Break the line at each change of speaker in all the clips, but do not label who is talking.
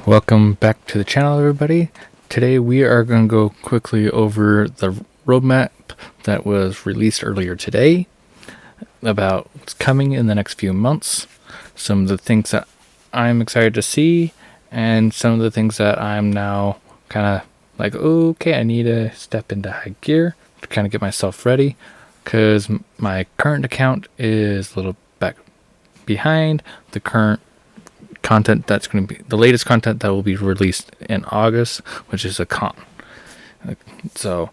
Welcome back to the channel, everybody. Today we are going to go quickly over the roadmap that was released earlier today about what's coming in the next few months, some of the things that I'm excited to see, and some of the things that I'm now kind of like, okay, I need to step into high gear to kind of get myself ready, because my current account is a little back behind the current content that's going to be the latest content that will be released in August, which is a con. So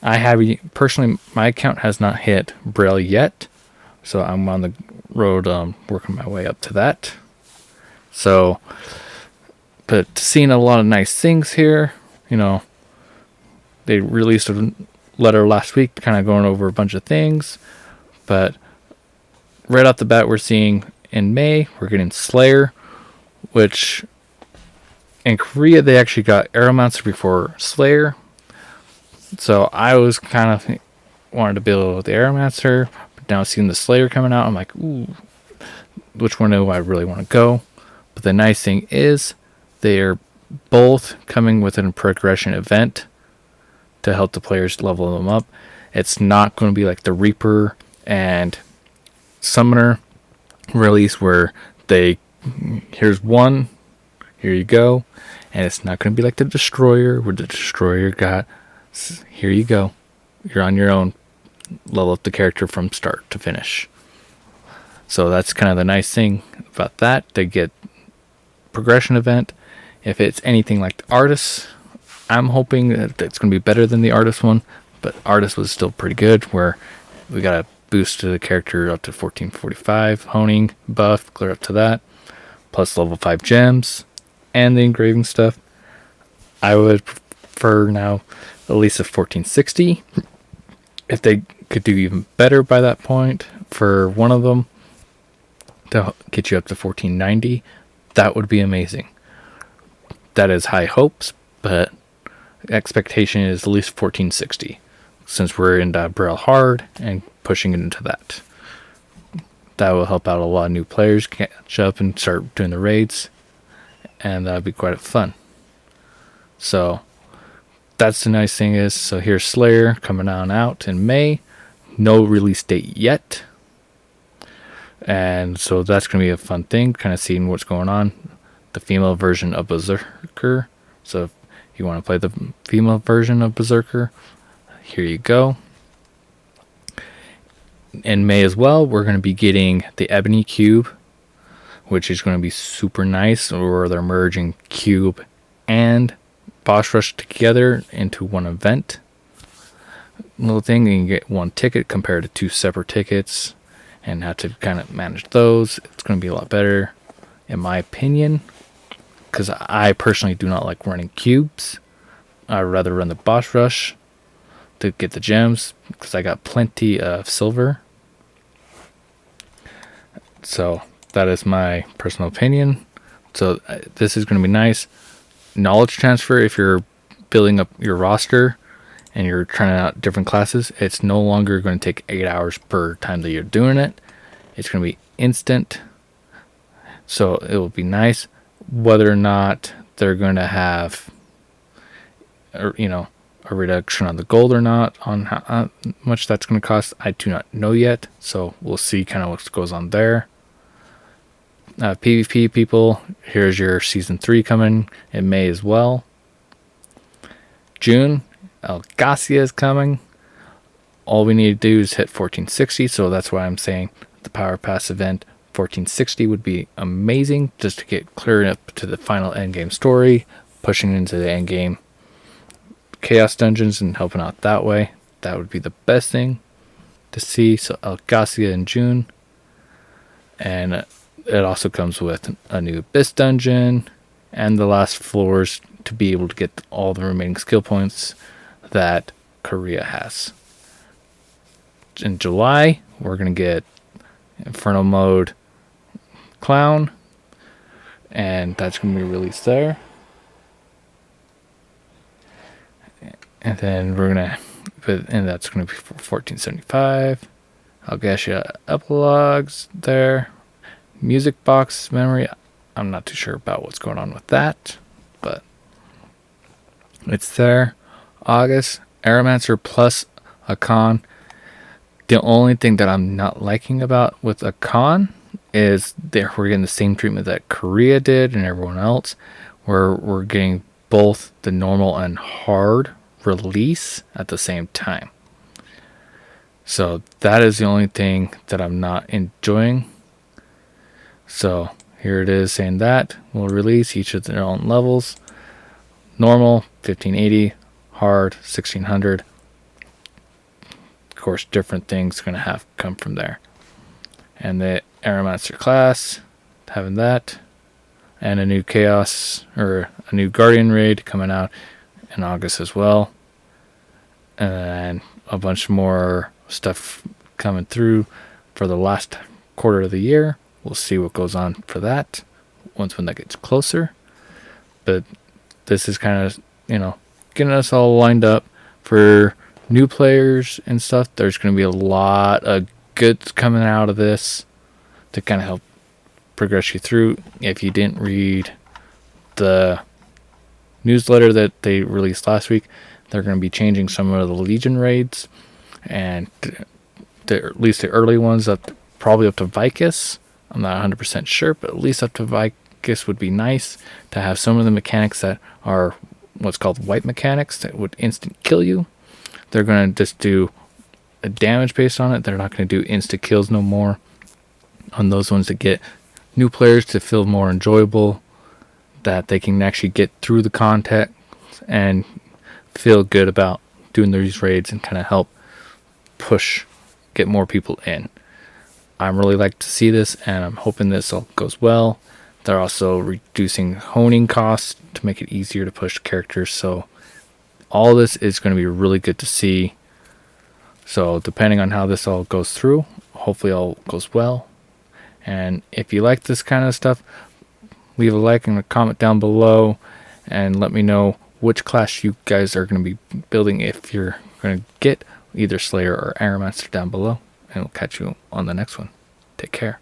I have personally, my account has not hit Braille yet, so I'm on the road working my way up to that. So, but seeing a lot of nice things here, they released a letter last week kind of going over a bunch of things, but right off the bat we're seeing in May we're getting Slayer, which in Korea they actually got Aeromancer before Slayer. So I was kind of wanted to build the Aeromancer, but now seeing the Slayer coming out, I'm like, ooh, which one do I really want to go? But the nice thing is they're both coming with a progression event to help the players level them up. It's not going to be like the Reaper and Summoner release where here's one, here you go, and it's not going to be like the Destroyer where the Destroyer got, here you go, you're on your own, level up the character from start to finish. So that's kind of the nice thing about that. They get progression event. If it's anything like the Artist, I'm hoping that it's going to be better than the Artist one, but Artist was still pretty good, where we got a boost to the character up to 1445 honing buff, clear up to that, plus level 5 gems and the engraving stuff. I would prefer now at least a 1460. If they could do even better by that point for one of them to get you up to 1490, that would be amazing. That is high hopes, but expectation is at least 1460 since we're in Braille hard and pushing it into that. That will help out a lot of new players catch up and start doing the raids, and that'd be quite fun. So that's the nice thing is, so here's Slayer coming on out in May. No release date yet, and so that's going to be a fun thing, kind of seeing what's going on. The female version of Berserker, so if you want to play the female version of Berserker, here you go. In May as well, we're going to be getting the Ebony Cube, which is going to be super nice, where they're merging Cube and Boss Rush together into one event. Little thing, you can get one ticket compared to two separate tickets and have to kind of manage those. It's going to be a lot better, in my opinion, because I personally do not like running cubes. I'd rather run the Boss Rush to get the gems, because I got plenty of silver. So that is my personal opinion. So this is going to be nice. Knowledge transfer, if you're building up your roster and you're trying out different classes, it's no longer going to take 8 hours per time that you're doing it. It's going to be instant. So it will be nice. Whether or not they're going to have a reduction on the gold or not, on how much that's going to cost, I do not know yet. So we'll see kind of what goes on there. PvP people, here's your season 3 coming in May as well. June, Elgacia is coming. All we need to do is hit 1460, so that's why I'm saying the Power Pass event 1460 would be amazing, just to get clear up to the final endgame story, pushing into the endgame Chaos Dungeons and helping out that way. That would be the best thing to see. So Elgacia in June, and it also comes with a new Abyss Dungeon and the last floors to be able to get all the remaining skill points that Korea has. In July, we're going to get Inferno Mode Clown, and that's going to be released there. And then that's going to be for 1475. Algacia epilogues there. Music box memory. I'm not too sure about what's going on with that, but it's there. August, Aeromancer plus Akan. The only thing that I'm not liking about with Akan is that we're getting the same treatment that Korea did and everyone else, where we're getting both the normal and hard release at the same time. So that is the only thing that I'm not enjoying. So here it is saying that we'll release each of their own levels. Normal 1580, hard 1600. Of course, different things going to have come from there. And the Aeromancer class, having that, and a new Chaos or a new Guardian raid coming out in August as well, and a bunch more stuff coming through for the last quarter of the year. We'll see what goes on for that when that gets closer. But this is kind of, getting us all lined up for new players and stuff. There's going to be a lot of goods coming out of this to kind of help progress you through. If you didn't read the newsletter that they released last week, they're going to be changing some of the Legion raids, and at least the early ones up, probably up to Vicus. I'm not 100% sure, but at least up to Vicus would be nice to have some of the mechanics that are what's called white mechanics that would instant kill you. They're going to just do a damage based on it. They're not going to do insta kills no more on those ones that get new players to feel more enjoyable, that they can actually get through the content and feel good about doing these raids and kind of help get more people in. I'm really like to see this, and I'm hoping this all goes well. They're also reducing honing costs to make it easier to push characters, so all this is going to be really good to see. So depending on how this all goes through, hopefully all goes well. And if you like this kind of stuff, leave a like and a comment down below and let me know which class you guys are going to be building if you're going to get either Slayer or Aeromancer down below. And we'll catch you on the next one. Take care.